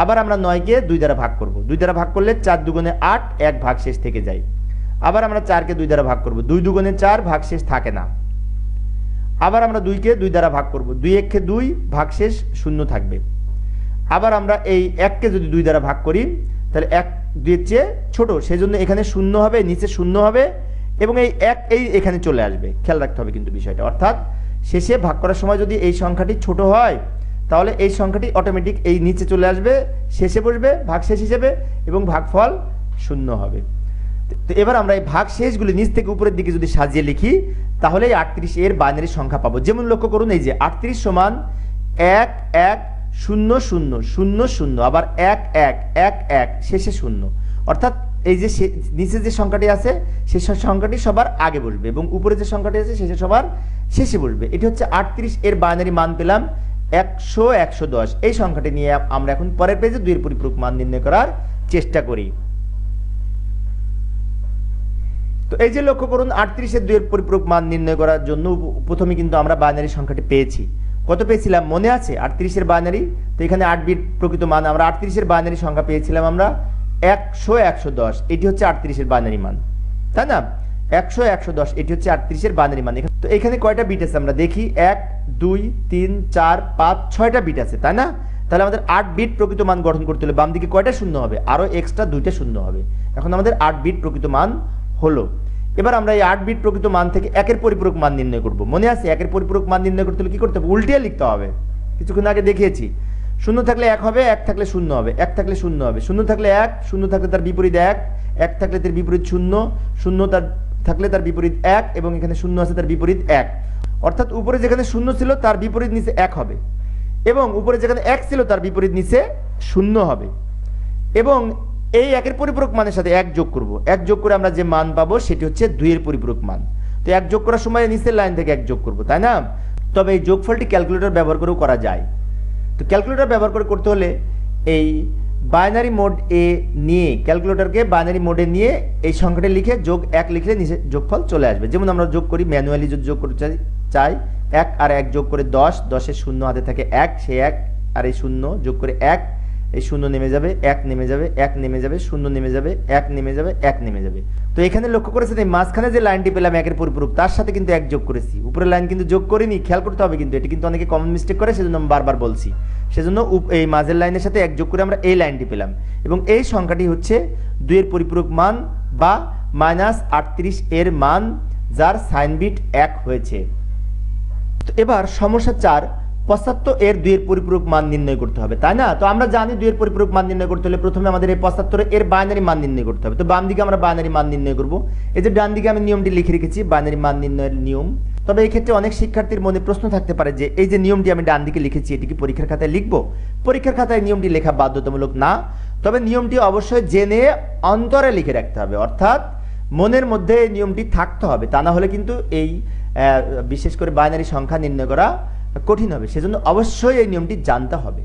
আবার আমরা 9কে 2 দ্বারা ভাগ করব। 2 দ্বারা ভাগ করলে 4 দুগুণে 8, 1 ভাগশেষ থেকে যায়। আবার আমরা 4কে 2 দ্বারা ভাগ করব। 2 দুগুণে 4, ভাগশেষ থাকে না। আবার আমরা 2কে 2 দ্বারা ভাগ করব। 2 1কে 2, ভাগশেষ 0 থাকবে। আবার আমরা এই 1কে যদি 2 দ্বারা ভাগ করি তাহলে 1 2 এর চেয়ে ছোট, সেজন্য এখানে 0 হবে, নিচে 0 হবে এবং এই 1 এই এখানে চলে আসবে। খেয়াল রাখতে হবে কিন্তু বিষয়টা, অর্থাৎ শেষে ভাগ করার সময় যদি এই সংখ্যাটি ছোট হয় তাহলে এই সংখ্যাটি অটোমেটিক এই নিচে চলে আসবে, শেষে বসবে ভাগশেষ হিসেবে এবং ভাগফল 0 হবে। তো এবার আমরা এই ভাগশেষগুলি নিচ থেকে উপরের দিকে যদি সাজিয়ে লিখি তাহলে এই 38 এর বাইনারি সংখ্যা পাবো। যেমন লক্ষ্য করুন, এই যে 38 সমান 1 1 0 0 0 0, আবার 1 1 1 1, শেষে 0, অর্থাৎ এই যে নিচে যে সংখ্যাটি আছে সেই সংখ্যাটি সবার আগে বসবে এবং উপরে যে সংখ্যাটি আছে শেষে সবার শেষে বসবে। এটি হচ্ছে 38 এর বাইনারি মান পেলাম 100 110। এই সংখ্যাটি নিয়ে আমরা এখন পরের পেজে 2 এর পরিপূরক মান নির্ণয় করার চেষ্টা করি। তো এই যে লক্ষ্য করুন 38 এর 2 এর পরিপূরক মান নির্ণয় করার জন্য প্রথমে কিন্তু আমরা বাইনারি সংখ্যাটি পেয়েছি। কত পেয়েছিলাম মনে আছে? 38 এর বাইনারি। তো এখানে 8 বিট প্রকৃত মান, আমরা 38 এর বাইনারি সংখ্যা পেয়েছিলাম আমরা 100 110। এটি হচ্ছে 38 এর বাইনারি মান, তাই না? 100 110 এটি হচ্ছে 38 এর বাইনারি মান। তো এখানে কয়টা বিট আছে আমরা দেখি, 1 2 3 4 5 6টা বিট আছে, তাই না? তাহলে আমাদের 8 বিট প্রকৃত মান গঠন করতে হলে বাম দিকে কয়টা শূন্য হবে, আরও এক্সট্রা 2টা শূন্য হবে। এখন আমাদের 8 বিট প্রকৃত মান হলো। এবার আমরা এই 8 বিট প্রকৃত মান থেকে একের পরিপূরক মান নির্ণয় করব। মনে আছে একের পরিপূরক মান নির্ণয় করতে হলে কি করতে হবে, উল্টিয়ে লিখতে হবে। কিছুক্ষণ আগে দেখিয়েছি, শূন্য থাকলে 1 হবে, 1 থাকলে 0 হবে, 1 থাকলে 0 হবে, 0 থাকলে 1, 0 থাকলে তার বিপরীত 1, 1 থাকলে তার বিপরীত 0, 0 তার থাকলে তার বিপরীত 1, এবং এখানে 0 আছে তার বিপরীত 1। অর্থাৎ উপরে যেখানে 0 ছিল তার বিপরীত নিচে 1 হবে, এবং উপরে যেখানে 1 ছিল তার বিপরীত নিচে 0 হবে। এবং এই একের পরিপূরক মানের সাথে 1 যোগ করব, 1 যোগ করে আমরা যে মান পাবো সেটি হচ্ছে 2 এর পরিপূরক মান। তো 1 যোগ করার সময় নিচের লাইন থেকে 1 যোগ করব, তাই না? তবে এই যোগফলটি ক্যালকুলেটর ব্যবহার করেও করা যায়। তো ক্যালকুলেটর ব্যবহার করে করতে হলে এই বাইনারি মোড এ নিয়ে, ক্যালকুলেটরকে বাইনারি মোডে নিয়ে এই সংখ্যাটি লিখে যোগ 1 লিখলে নিচে যোগফল চলে আসবে। যেমন আমরা যোগ করি, ম্যানুয়ালি যদি যোগ করতে চাই 1 আর 1 যোগ করে 10, 10-এর 0 হাতে থাকে 1, সেই 1 আর এই 0 যোগ করে 1, এই 0 নেমে যাবে, 1 নেমে যাবে, 1 নেমে যাবে, 0 নেমে যাবে, 1 নেমে যাবে, 1 নেমে যাবে। তো এখানে লক্ষ্য করেছেন এই মাঝখানে যে লাইনটি পেলাম একের পরিপূরক, তার সাথে কিন্তু 1 যোগ করেছি, উপরের লাইন কিন্তু যোগ করিনি, খেয়াল করতে হবে কিন্তু। এটি কিন্তু অনেকে কমন মিস্টেক করে, সেজন্য আমি বারবার বলছি। সেজন্য এই মাঝের লাইনের সাথে 1 যোগ করে আমরা এই লাইনটি পেলাম, এবং এই সংখ্যাটি হচ্ছে 2 এর পরিপূরক মান বা -38 এর মান, যার সাইন বিট 1 হয়েছে। তো এবার সমস্যা 4, 75 এর 2 এর পরিপূরক মান নির্ণয় করতে হবে, তাই না? তো আমরা জানি 2 এর পরিপূরক মান নির্ণয় করতে হলে প্রথমে আমাদের এই 75 এর বাইনারি মান নির্ণয় করতে হবে। তো বাম দিকে আমরা বাইনারি মান নির্ণয় করব। এই যে ডান দিকে আমি নিয়মটি লিখে রেখেছি, বাইনারি মান নির্ণয়ের নিয়ম। তবে এই ক্ষেত্রে অনেক শিক্ষার্থীর মনে প্রশ্ন থাকতে পারে যে এই যে নিয়মটি আমি ডান দিকে লিখেছি, এটি কি পরীক্ষার খাতায় লিখব? পরীক্ষার খাতায় নিয়মটি লেখা বাধ্যতামূলক না, তবে নিয়মটি অবশ্যই জেনে অন্তরে লিখে রাখতে হবে, অর্থাৎ মনের মধ্যে এই নিয়মটি থাকতে হবে। তা না হলে কিন্তু এই বিশেষ করে বাইনারি সংখ্যা নির্ণয় করা কঠিন হবে। সেজন্য অবশ্যই এই নিয়মটি জানতে হবে।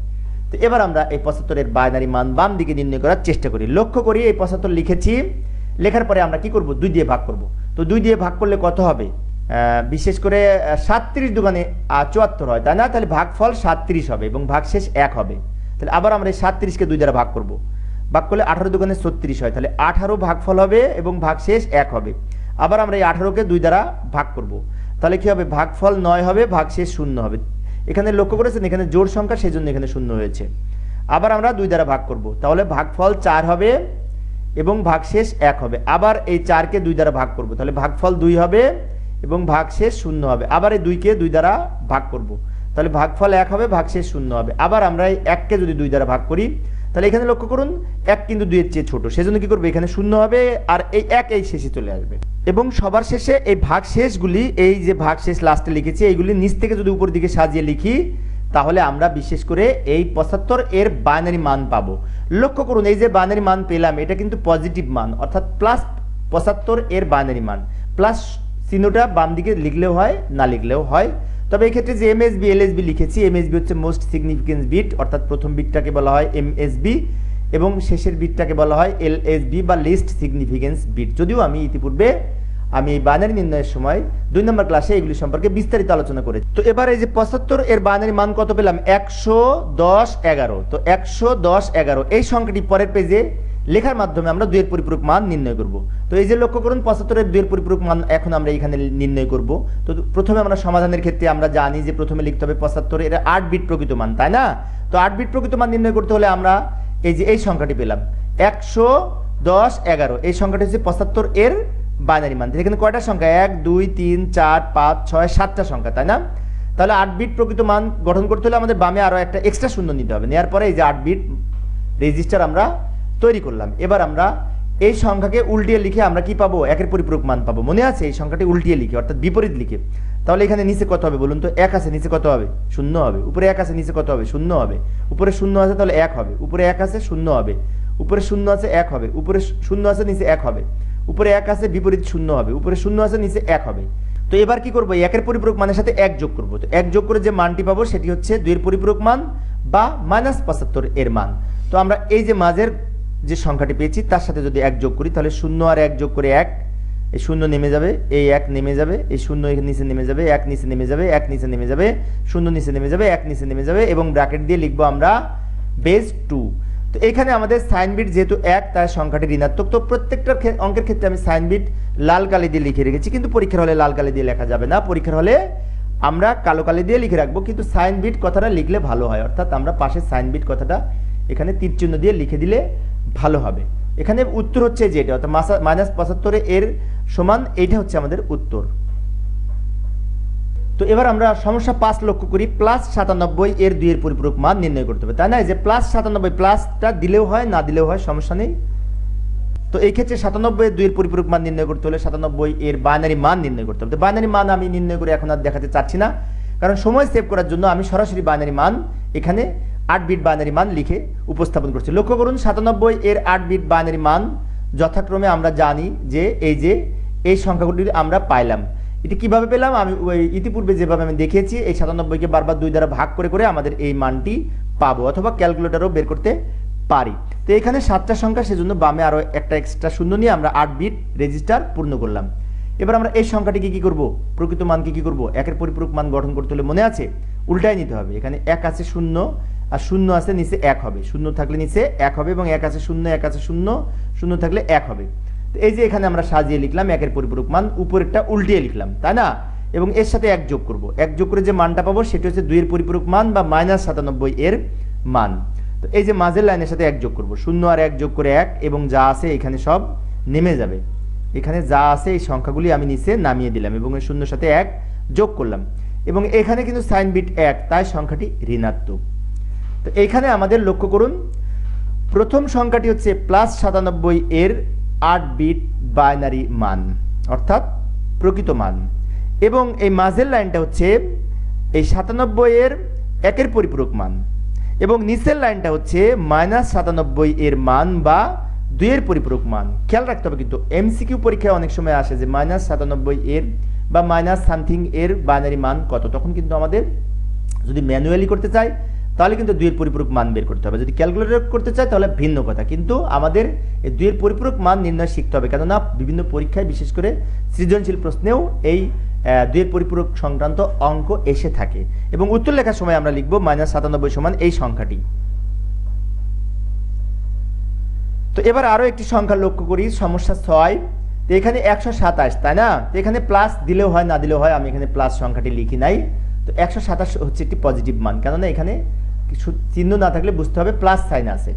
তো এবার আমরা এই 75 এর বাইনারি মান বাম দিকে নির্ণয় করার চেষ্টা করি। লক্ষ্য করি এই 75 লিখেছি, লেখার পরে আমরা কি করব, 2 দিয়ে ভাগ করব। তো 2 দিয়ে ভাগ করলে কত হবে? বিশেষ করে 37 দুগুণে 74 হয়, তাই না? তাহলে ভাগফল 37 হবে এবং ভাগশেষ 1 হবে। তাহলে আবার আমরা এই 37কে 2 দ্বারা ভাগ করব, ভাগ করলে 18 দুগুণে 36 হয়, তাহলে 18 ভাগফল হবে এবং ভাগশেষ 1 হবে। আবার আমরা এই 18কে 2 দ্বারা ভাগ করব, তাহলে কি হবে, ভাগফল 9 হবে, ভাগশেষ 0 হবে। এখানে লক্ষ্য করেছেন এখানে জোড় সংখ্যা, সেজন্য এখানে 0 হয়েছে। আবার আমরা 2 দ্বারা ভাগ করব, তাহলে ভাগফল 4 হবে এবং ভাগশেষ 1 হবে। আবার এই 4কে 2 দ্বারা ভাগ করব, তাহলে ভাগফল 2 হবে এবং ভাগশেষ 0 হবে। আবার এই 2কে 2 দ্বারা ভাগ করব, তাহলে ভাগফল 1 হবে, ভাগশেষ 0 হবে। আবার আমরা এই 1কে যদি 2 দ্বারা ভাগ করি, তাহলে এখানে লক্ষ্য করুন 1 কিন্তু 2 এর চেয়ে ছোট, সেজন্য কি করবে, এখানে 0 হবে আর এই 1 এই শেষে চলে আসবে। এবং সবার শেষে এই ভাগশেষগুলি, এই যে ভাগশেষ লাস্টে লিখেছি, এইগুলি নিচ থেকে যদি উপর দিকে সাজিয়ে লিখি, তাহলে আমরা বিশেষ করে এই 75 এর বাইনারি মান পাবো। লক্ষ্য করুন এই যে বাইনারি মান পেলাম, এটা কিন্তু পজিটিভ মান, অর্থাৎ প্লাস 75 এর বাইনারি মান। প্লাস চিহ্নটা বাম দিকে লিখলেও হয়, না লিখলেও হয়। তবে এই ক্ষেত্রে যে এমএসবি এলএসবি লিখেছি, এমএসবি হচ্ছে মোস্ট সিগনিফিকেন্স বিট, অর্থাৎ প্রথম বিটটাকে বলা হয় এমএসবি এবং শেষের বিটটাকে বলা হয় এলএসবি বা লিস্ট সিগনিফিকেন্স বিট। যদিও আমি ইতিপূর্বে এই বাইনারি নির্ণয়ের সময় 2 নম্বর ক্লাসে এগুলি সম্পর্কে বিস্তারিত আলোচনা করেছি। তো এবার এই যে 75 এর বাইনারি মান কত পেলাম, 110 11। তো 110 11 এই সংখ্যাটি পরের পেজে লেখার মাধ্যমে আমরা 2 এর পরিপূরক মান নির্ণয় করব। তো এই যে লক্ষ্য করুন 75 এর 2 এর পরিপূরক মান এখন আমরা এখানে নির্ণয় করব। তো প্রথমে আমরা সমাধানের ক্ষেত্রে আমরা জানি যে প্রথমে লিখতে হবে 75 এর 8 বিট প্রকৃত মান, তাই না? তো 8 বিট প্রকৃত মান নির্ণয় করতে হলে আমরা এই যে এই সংখ্যাটি পেলাম 110 11, এই সংখ্যাটি হচ্ছে 75 এর বাইনারি মান। এখানে কয়টা সংখ্যা, 1 2 3 4 5 6 7টা সংখ্যা, তাই না? তাহলে 8 বিট প্রকৃত মান গঠন করতে হলে আমাদের বামে আরো একটা এক্সট্রা শূন্য নিতে হবে। নেওয়ার পরে এই যে 8 বিট রেজিস্টার আমরা তৈরি করলাম। এবার আমরা এই সংখ্যাকে উল্টিয়ে লিখে আমরা কি পাবো, একের পরিপূরক মান পাবো। মনে আছে এই সংখ্যাটি উল্টিয়ে লিখে, অর্থাৎ বিপরীত লিখে। তাহলে এখানে নিচে কত হবে বলুন তো, 1 আছে, নিচে কত হবে, 0 হবে। উপরে 1 আছে, নিচে কত হবে, 0 হবে। উপরে 0 আছে, তাহলে 1 হবে। উপরে 1 আছে, 0 হবে। উপরে 0 আছে, 1 হবে। উপরে 0 আছে, নিচে 1 হবে। উপরে 1 আছে, বিপরীত 0 হবে। উপরে 0 আছে, নিচে 1 হবে। তো এবার কি করবো, একের পরিপূরক মানের সাথে 1 যোগ করবো। তো 1 যোগ করে যে মানটি পাবো সেটি হচ্ছে 2 এর পরিপূরক মান বা -75 এর মান। তো আমরা এই যে মাঝের যে সংখ্যাটি পেয়েছি তার সাথে যদি 1 যোগ করি, তাহলে 0 আর 1 যোগ করে 1, এই 0 নেমে যাবে, এই 1 নেমে যাবে, এই 0 এর নিচে নেমে যাবে, 1 নিচে নেমে যাবে, 1 নিচে নেমে যাবে, 0 নিচে নেমে যাবে, 1 নিচে নেমে যাবে এবং ব্র্যাকেট দিয়ে লিখবো আমরা বেস 2। তো এখানে আমাদের সাইন বিট যেহেতু 1, তার সংখ্যাটি ঋণাত্মক। তো প্রত্যেকটা অঙ্কের ক্ষেত্রে আমি সাইন বিট লাল কালি দিয়ে লিখে রেখেছি, কিন্তু পরীক্ষার হলে লাল কালি দিয়ে লেখা যাবে না। পরীক্ষার হলে আমরা কালো কালি দিয়ে লিখে রাখবো, কিন্তু সাইন বিট কথাটা লিখলে ভালো হয়, অর্থাৎ আমরা পাশে সাইন বিট কথাটা এখানে তীর চিহ্ন দিয়ে লিখে দিলে ভালো হবে। এখানে উত্তর হচ্ছে যে এটা, অর্থাৎ -75 এর সমান এইটা হচ্ছে আমাদের উত্তর। তো এবার আমরা সমস্যা 5 লক্ষ্য করি। +97 এর 2 এর পরিপূরক মান নির্ণয় করতে হবে, তাই না? যে +97 প্লাসটা দিলেও হয় না দিলেও হয়, সমস্যা নেই। তো এই ক্ষেত্রে 97 এর 2 এর পরিপূরক মান নির্ণয় করতে হলে 97 এর বাইনারি মান নির্ণয় করতে হবে। তো বাইনারি মান আমি নির্ণয় করে এখন আর দেখাতে চাচ্ছি না, কারণ সময় সেভ করার জন্য আমি সরাসরি বাইনারি মান এখানে 8 বিট বাইনারি মান লিখে উপস্থাপন করছি। লক্ষ্য করুন 97 এর 8 বিট বাইনারি মান যথাক্রমে আমরা জানি যে এই সংখ্যাগুলি আমরা পাইলাম। এটি কিভাবে পেলাম? আমি ইতিপূর্বে যেভাবে আমি দেখিয়েছি, এই 97কে বারবার 2 দ্বারা ভাগ করে করে আমাদের এই মানটি পাবো, অথবা ক্যালকুলেটরও বের করতে পারি। তো এখানে 7টা সংখ্যা, সেজন্য বামে আরও একটা এক্সট্রা শূন্য নিয়ে আমরা 8 বিট রেজিস্টার পূর্ণ করলাম। এবার আমরা এই সংখ্যাটিকে কি করব? প্রকৃত মানকে কি করব? একের পরিপূরক মান গঠন করতে হলে মনে আছে উল্টাই নিতে হবে। এখানে 1 আছে 0 আর 0 আছে, নিচে 1 হবে। 0 থাকলে নিচে 1 হবে, এবং 1 আছে 0, 1 আছে 0, 0 থাকলে 1 হবে। তো এই যে এখানে আমরা সাজিয়ে লিখলাম একের পরিপূরক মান, উপরেরটা উল্টিয়ে লিখলাম, তাই না? এবং এর সাথে 1 যোগ করব। 1 যোগ করে যে মানটা পাবো সেটা হচ্ছে 2 এর পরিপূরক মান বা -97 এর মান। তো এই যে মাঝের লাইনের সাথে 1 যোগ করব, 0 আর 1 যোগ করে 1, এবং যা আছে এখানে সব নেমে যাবে। এখানে যা আছে এই সংখ্যাগুলি আমি নিচে নামিয়ে দিলাম, এবং এই 0 সাথে 1 যোগ করলাম, এবং এখানে কিন্তু সাইন বিট 1, তাই সংখ্যাটি ঋণাত্মক। তো এখানে আমাদের লক্ষ্য করুন, প্রথম সংখ্যাটি হচ্ছে +97 এর 8 বিট বাইনারি মান, অর্থাৎ প্রকৃত মান, এবং এই মাঝের লাইনটা হচ্ছে এই 97 এর 1 এর পরিপূরক মান, এবং নিচের লাইনটা হচ্ছে -97 এর মান বা 2 এর পরিপূরক মান। খেয়াল রাখতে হবে কিন্তু এমসিকিউ পরীক্ষায় অনেক সময় আসে যে -97 এর বা মাইনাস সামথিং এর বাইনারি মান কত, তখন কিন্তু আমাদের যদি ম্যানুয়ালি করতে চাই তাহলে কিন্তু 2 এর পরিপূরক মান বের করতে হবে, যদি ক্যালকুলেটর করতে চাই তাহলে ভিন্ন কথা। কিন্তু আমাদের এই 2 এর পরিপূরক মান নির্ণয় শিখতে হবে, কেননা বিভিন্ন পরীক্ষায় বিশেষ করে সৃজনশীল প্রশ্নেও এই 2 এর পরিপূরক সংক্রান্ত অঙ্ক এসে থাকে। এবং উত্তর লেখার সময় আমরা লিখব -97 সমান এই সংখ্যাটি। তো এবার আরো একটি সংখ্যা লক্ষ্য করি, সমস্যা 6। তো এখানে 127, তাই না? তো এখানে প্লাস দিলেও হয় না দিলেও হয়, আমি এখানে প্লাস সংখ্যাটি লিখি নাই। তো 127 হচ্ছে একটি পজিটিভ মান, কেননা এখানে কিছু চিহ্ন না থাকলে বুঝতে হবে প্লাস সাইন আছে।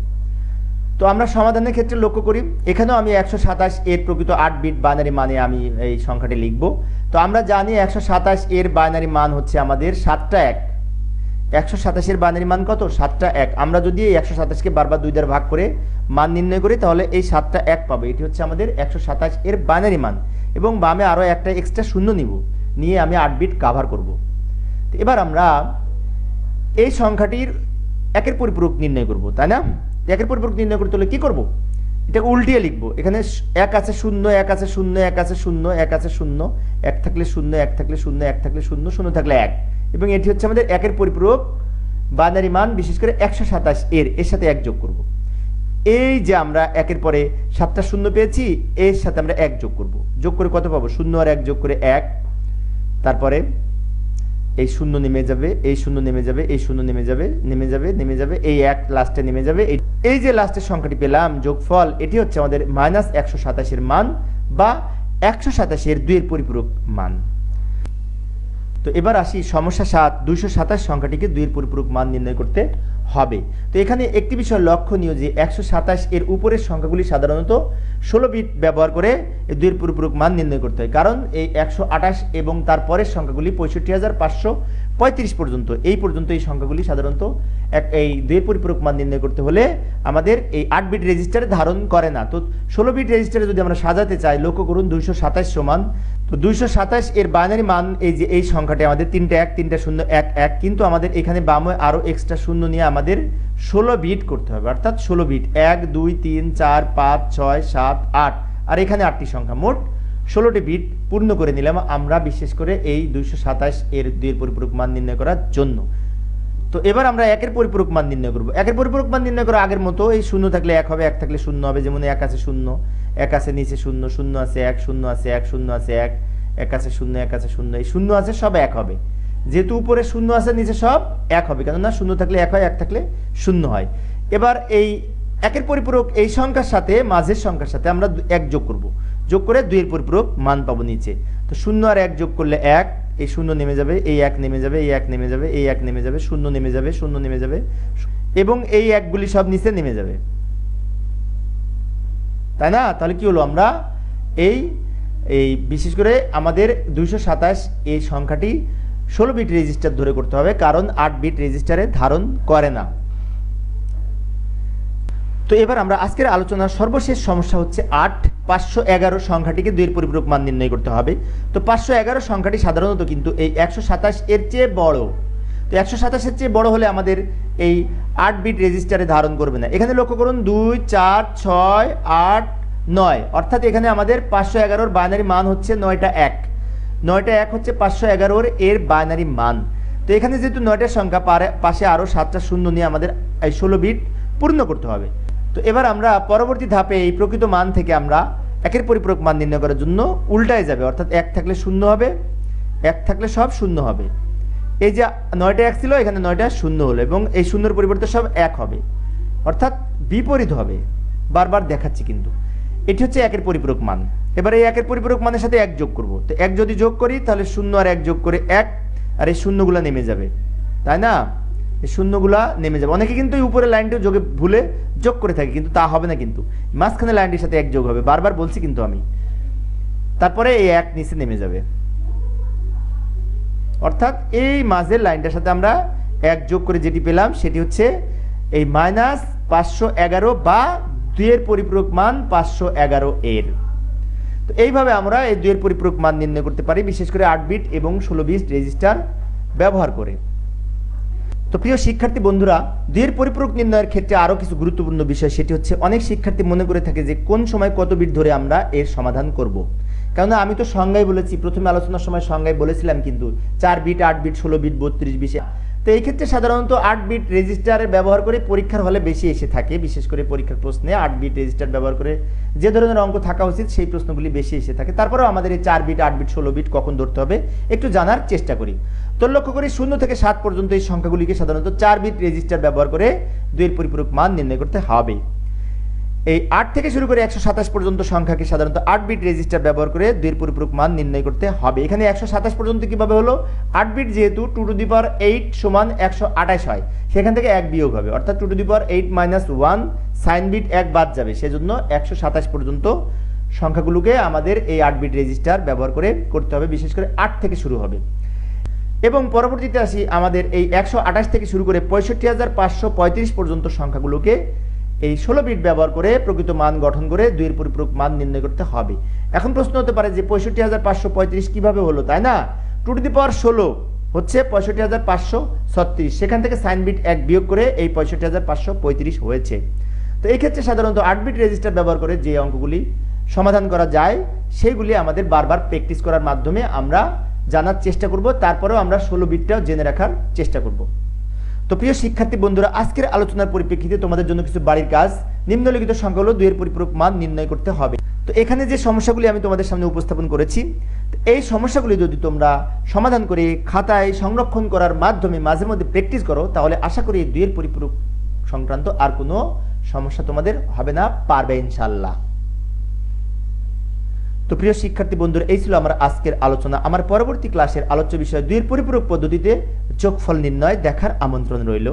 তো আমরা সমাধানের ক্ষেত্রে লক্ষ্য করি, এখানেও আমি 127 এর প্রকৃত 8 বিট বাইনারি মানে আমি এই সংখ্যাটি লিখব। তো আমরা জানি 127 এর বাইনারি মান হচ্ছে আমাদের 7টা 1। 127 এর বাইনারি মান কত? 7টা 1। আমরা যদি এই 127কে বারবার 2 দ্বারা ভাগ করে মান নির্ণয় করি তাহলে এই 7টা 1 পাবো। এটি হচ্ছে আমাদের 127 এর বাইনারি মান, এবং বামে আরও একটা এক্সট্রা শূন্য নিব, নিয়ে আমি 8 বিট কভার করব। তো এবার আমরা এই সংখ্যাটির 1 এর পরিপূরক নির্ণয় করব, তাই না? 1 এর পরিপূরক নির্ণয় করতে হলে কি করব? এটাকে উল্টিয়ে লিখবো। এখানে 1 আছে 0, 1 আছে 0, 1 আছে 0, 1 আছে 0, 1 থাকলে 0, 1 থাকলে 0, 1 থাকলে 0, 0 থাকলে 1, এবং এটি হচ্ছে আমাদের 1 এর পরিপূরক বাইনারি মান, বিশেষ করে 127 এর সাথে 1 যোগ করব। এই যে আমরা 1 এর পরে 7টা 0 পেয়েছি, এর সাথে আমরা 1 যোগ করব। যোগ করে কত পাবো? 0 আর 1 যোগ করে 1, তারপরে এই 0 নেমে যাবে, এই 0 নেমে যাবে, এই 0 নেমে যাবে, নেমে যাবে, নেমে যাবে, এই 1 লাস্টে নেমে যাবে। এই যে লাস্টের সংখ্যাটি পেলাম যোগফল, এটি হচ্ছে আমাদের -127 এর মান বা 127 এর 2 এর পরিপূরক মান। তো এবার আসি সমস্যা 7। 227 সংখ্যাটিকে 2 এর পরিপূরক মান নির্ণয় করতে হবে। তো এখানে একটি বিষয় লক্ষণীয় যে 127 এর উপরের সংখ্যাগুলি সাধারণত 16 বিট ব্যবহার করে এই 2 এর পরিপূরক মান নির্ণয় করতে হয়, কারণ এই 128 এবং তার পরের সংখ্যাগুলি 65,535 পর্যন্ত, এই পর্যন্ত এই সংখ্যাগুলি সাধারণত এই 2 এর পরিপূরক মান নির্ণয় করতে হলে আমাদের এই 8 বিট রেজিস্টারে ধারণ করে না। তো 16 বিট রেজিস্টারে যদি আমরা সাজাতে চাই, লক্ষ্য করুন 227 সমান, তো 227 এর বাইনারি মান এই যে এই সংখ্যাটি আমাদের 3টা 1, 3টা 0, 1 1, কিন্তু আমাদের এখানে বামে আরো এক্সট্রা শূন্য নিয়ে আমাদের 16 বিট করতে হবে, অর্থাৎ 16 বিট 1 2 3 4 5 6 7 8, আর এখানে 8টি সংখ্যা, মোট 16টি বিট পূর্ণ করে নিলাম আমরা, বিশেষ করে এই 227 এর 2 এর পরিপূরক মান নির্ণয় করার জন্য। তো এবার আমরা 1 এর পরিপূরক মান নির্ণয় করব। 1 এর পরিপূরক মান নির্ণয় করা আগের মতো, এই 0 থাকলে 1 হবে, 1 থাকলে 0 হবে। যেমন 1 আছে 0, 1 আছে নিচে 0, 0 আছে 1, 0 আছে 1, 0 আছে 1, 1 আছে 0, 1 আছে 0, এই 0 আছে সব 1 হবে। যেহেতু উপরে 0 আছে নিচে সব 1 হবে, কেননা 0 থাকলে 1 হয়, 1 থাকলে 0 হয়। এবার এই 1 এর পরিপূরক এই সংখ্যার সাথে মাঝের সংখ্যার সাথে আমরা 1 যোগ করব, যোগ করে 2 এর পরিপূরক মান পাবো নিচে। তো 0 আর 1 যোগ করলে 1, এই শূন্য নেমে যাবে, এই এক নেমে যাবে, এই এক নেমে যাবে, এই এক নেমে যাবে, শূন্য নেমে যাবে, শূন্য নেমে যাবে এবং এই একগুলি সব নিচে নেমে যাবে, তাই না? তাহলে কি হলো, আমরা এই বিশেষ করে আমাদের 227 এই সংখ্যাটি 16 বিট রেজিস্টার ধরে করতে হবে, কারণ 8 বিট রেজিস্টারে ধারণ করে না। তো এবার আমরা আজকের আলোচনার সর্বশেষ সমস্যা হচ্ছে 511 সংখ্যাটিকে 2 এর পরিপূরক মান নির্ণয় করতে হবে। তো 511 সংখ্যাটি সাধারণত কিন্তু এই 127 এর চেয়ে বড়। তো 127 এর চেয়ে বড় হলে আমাদের এই 8 বিট রেজিস্টারে ধারণ করবে না। এখানে লক্ষ্য করুন 2 4 6 8 9, অর্থাৎ এখানে আমাদের 511 বাইনারি মান হচ্ছে 9টা 1, 9টা 1 হচ্ছে 511 এর বাইনারি মান। তো এখানে যেহেতু 9টা সংখ্যা, পাশে আরও 7টা শূন্য নিয়ে আমাদের এই 16 বিট পূর্ণ করতে হবে। তো এবার আমরা পরবর্তী ধাপে এই প্রকৃত মান থেকে আমরা একের পরিপূরক মান নির্ণয় করার জন্য উল্টায় যাবে, অর্থাৎ 1 থাকলে 0 হবে, 1 থাকলে সব 0 হবে। এই যে 9টা 1 ছিল, এখানে 9টা 0 হলো এবং এই শূন্যর পরিবর্তে সব 1 হবে, অর্থাৎ বিপরীত হবে। বারবার দেখাচ্ছি কিন্তু এটি হচ্ছে একের পরিপূরক মান। এবার এই একের পরিপূরক মানের সাথে 1 যোগ করব। তো 1 যদি যোগ করি তাহলে 0 আর 1 যোগ করে 1, আর এই শূন্যগুলা নেমে যাবে, তাই না? এই শূন্যগুলা নেমে যাবে। অনেকে কিন্তু এই উপরের লাইনটিও যোগে ভুলে যোগ করে থাকে, কিন্তু তা হবে না, কিন্তু মাঝখানে লাইনটির সাথে 1 যোগ হবে, বারবার বলছি কিন্তু আমি। তারপরে এই 1 নিচে নেমে যাবে, অর্থাৎ এই মাঝের লাইনটার সাথে আমরা 1 যোগ করে যেটি পেলাম সেটি হচ্ছে এই -511 বা 2 এর পরিপূরক মান 511 এর। তো এইভাবে আমরা এই 2 এর পরিপূরক মান নির্ণয় করতে পারি, বিশেষ করে 8 বিট এবং 16 বিট রেজিস্টার ব্যবহার করে। তো প্রিয় শিক্ষার্থী বন্ধুরা, 2 এর পরিপূরক নির্ণয়ের ক্ষেত্রে আরও কিছু গুরুত্বপূর্ণ বিষয়, সেটি হচ্ছে অনেক শিক্ষার্থী মনে করে থাকে যে কোন সময় কত বিট ধরে আমরা এর সমাধান করব। কেননা আমি তো সংজ্ঞায় বলেছি, প্রথমে আলোচনার সময় সংজ্ঞায় বলেছিলাম কিন্তু 4 বিট 8 বিট 16 বিট 32 বিট। তো এই ক্ষেত্রে সাধারণত 8 বিট রেজিস্টারের ব্যবহার করে পরীক্ষার হলে বেশি এসে থাকে, বিশেষ করে পরীক্ষার প্রশ্নে 8 বিট রেজিস্টার ব্যবহার করে যে ধরনের অঙ্ক থাকা উচিত সেই প্রশ্নগুলি বেশি এসে থাকে। তারপরেও আমাদের এই 4 বিট 8 বিট 16 বিট কখন ধরতে হবে একটু জানার চেষ্টা করি। তো লক্ষ্য করি 0 থেকে 7 পর্যন্ত এই সংখ্যাগুলিকে সাধারণত 4 বিট রেজিস্টার ব্যবহার করে 2 এর পরিপূরক মান নির্ণয় করতে হবে। এই 8 থেকে শুরু করে 127 পর্যন্ত সংখ্যাকে সাধারণত 8 বিট রেজিস্টার ব্যবহার করে 2 এর পরিপূরক মান নির্ণয় করতে হবে। এখানে 127 পর্যন্ত কিভাবে হলো, 8 বিট যেহেতু 2 টু দি পাওয়ার 8 সমান 128 হয়, সেখান থেকে 1 বিয়োগ হবে, অর্থাৎ 2 to the power 8 - 1 sign bit 1 বাদ যাবে, সেজন্য 127 পর্যন্ত সংখ্যাগুলোকে আমাদের এই 8 বিট রেজিস্টার ব্যবহার করে করতে হবে, বিশেষ করে 8 থেকে শুরু হবে। এবং পরবর্তীতে আসি আমাদের এই 128 থেকে শুরু করে 65,535 পর্যন্ত সংখ্যাগুলোকে এই 16 বিট ব্যবহার করে প্রকৃত মান গঠন করে 2 এর পরিপূরক মান নির্ণয় করতে হবে। এখন প্রশ্ন হতে পারে যে 65,535 কিভাবে হলো, তাই না? 2 টু দি পাওয়ার 16 হচ্ছে 65,536, সেখান থেকে সাইন বিট 1 বিয়োগ করে এই 65,535 হয়েছে। তো এই ক্ষেত্রে সাধারণত 8 বিট রেজিস্টার ব্যবহার করে যে অঙ্কগুলি সমাধান করা যায় সেইগুলি আমাদের বারবার প্র্যাকটিস করার মাধ্যমে আমরা জানার চেষ্টা করব, তারপরেও আমরা 16 বিটটাও জেনে রাখার চেষ্টা করব। তো প্রিয় শিক্ষার্থী বন্ধুরা, আজকের আলোচনার পরিপ্রেক্ষিতে তোমাদের জন্য কিছু বাড়ির কাজ, নিম্নলিখিত সংখ্যা হলো 2 এর পরিপূরক মান নির্ণয় করতে হবে। তো এখানে যে সমস্যাগুলি আমি তোমাদের সামনে উপস্থাপন করেছি, এই সমস্যাগুলি যদি তোমরা সমাধান করে খাতায় সংরক্ষণ করার মাধ্যমে মাঝে মধ্যে প্র্যাকটিস করো, তাহলে আশা করি 2 এর পরিপূরক সংক্রান্ত আর কোনো সমস্যা তোমাদের হবে না, পারবে ইনশাআল্লাহ। তো প্রিয় শিক্ষার্থী বন্ধুরা, এই ছিল আমার আজকের আলোচনা। আমার পরবর্তী ক্লাসের আলোচ্য বিষয় 2 এর পরিপূরক পদ্ধতিতে যোগফল নির্ণয় দেখার আমন্ত্রণ রইল।